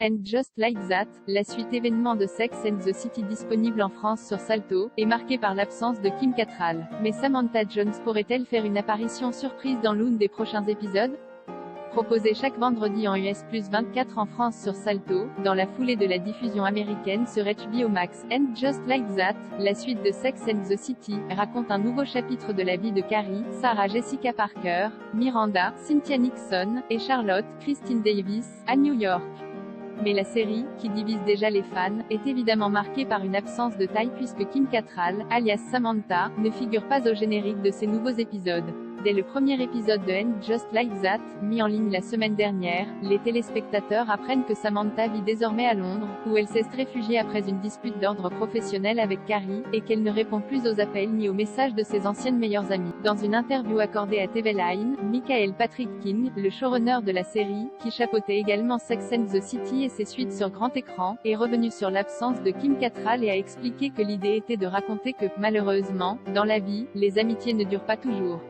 And Just Like That, la suite événement de Sex and the City disponible en France sur Salto, est marquée par l'absence de Kim Cattrall. Mais Samantha Jones pourrait-elle faire une apparition surprise dans l'un des prochains épisodes? Proposé chaque vendredi en US plus 24 en France sur Salto, dans la foulée de la diffusion américaine sur HBO Max, And Just Like That, la suite de Sex and the City, raconte un nouveau chapitre de la vie de Carrie, Sarah Jessica Parker, Miranda, Cynthia Nixon, et Charlotte, Christine Davis, à New York. Mais la série, qui divise déjà les fans, est évidemment marquée par une absence de taille puisque Kim Cattrall, alias Samantha, ne figure pas au générique de ces nouveaux épisodes. Dès le premier épisode de And Just Like That, mis en ligne la semaine dernière, les téléspectateurs apprennent que Samantha vit désormais à Londres, où elle s'est réfugiée après une dispute d'ordre professionnel avec Carrie, et qu'elle ne répond plus aux appels ni aux messages de ses anciennes meilleures amies. Dans une interview accordée à TV Line, Michael Patrick King, le showrunner de la série, qui chapeautait également Sex and the City et ses suites sur grand écran, est revenu sur l'absence de Kim Cattrall et a expliqué que l'idée était de raconter que, malheureusement, dans la vie, les amitiés ne durent pas toujours.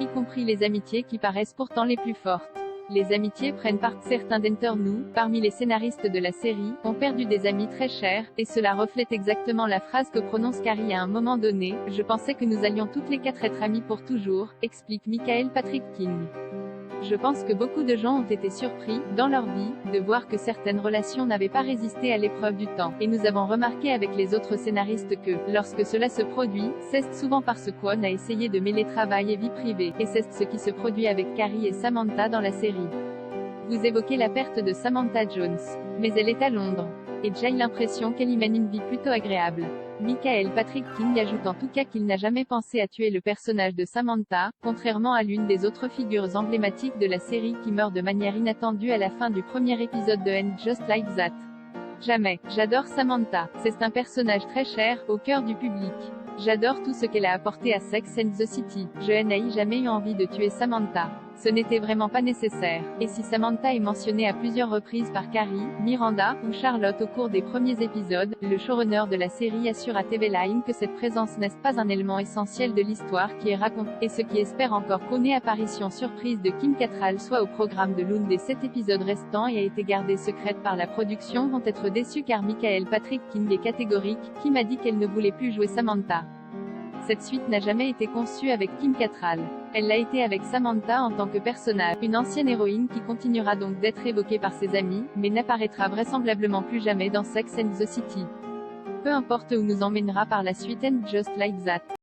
Y compris les amitiés qui paraissent pourtant les plus fortes. Les amitiés prennent part. Certains d'entre nous, parmi les scénaristes de la série, ont perdu des amis très chers, et cela reflète exactement la phrase que prononce Carrie à un moment donné, « Je pensais que nous allions toutes les quatre être amies pour toujours », explique Michael Patrick King. Je pense que beaucoup de gens ont été surpris, dans leur vie, de voir que certaines relations n'avaient pas résisté à l'épreuve du temps. Et nous avons remarqué avec les autres scénaristes que, lorsque cela se produit, c'est souvent parce qu'on a essayé de mêler travail et vie privée. Et c'est ce qui se produit avec Carrie et Samantha dans la série. Vous évoquez la perte de Samantha Jones. Mais elle est à Londres. Et j'ai l'impression qu'elle y mène une vie plutôt agréable. Michael Patrick King ajoute en tout cas qu'il n'a jamais pensé à tuer le personnage de Samantha, contrairement à l'une des autres figures emblématiques de la série qui meurt de manière inattendue à la fin du premier épisode de And Just Like That. Jamais. J'adore Samantha. C'est un personnage très cher, au cœur du public. J'adore tout ce qu'elle a apporté à Sex and the City. Je n'ai jamais eu envie de tuer Samantha. Ce n'était vraiment pas nécessaire. Et si Samantha est mentionnée à plusieurs reprises par Carrie, Miranda, ou Charlotte au cours des premiers épisodes, le showrunner de la série assure à TV Line que cette présence n'est pas un élément essentiel de l'histoire qui est racontée, et ceux qui espèrent encore qu'une apparition surprise de Kim Cattrall soit au programme de l'un des 7 épisodes restants et a été gardée secrète par la production vont être déçus car Michael Patrick King est catégorique, Kim a dit qu'elle ne voulait plus jouer Samantha. Cette suite n'a jamais été conçue avec Kim Cattrall. Elle l'a été avec Samantha en tant que personnage, une ancienne héroïne qui continuera donc d'être évoquée par ses amis, mais n'apparaîtra vraisemblablement plus jamais dans Sex and the City. Peu importe où nous emmènera par la suite And Just Like That.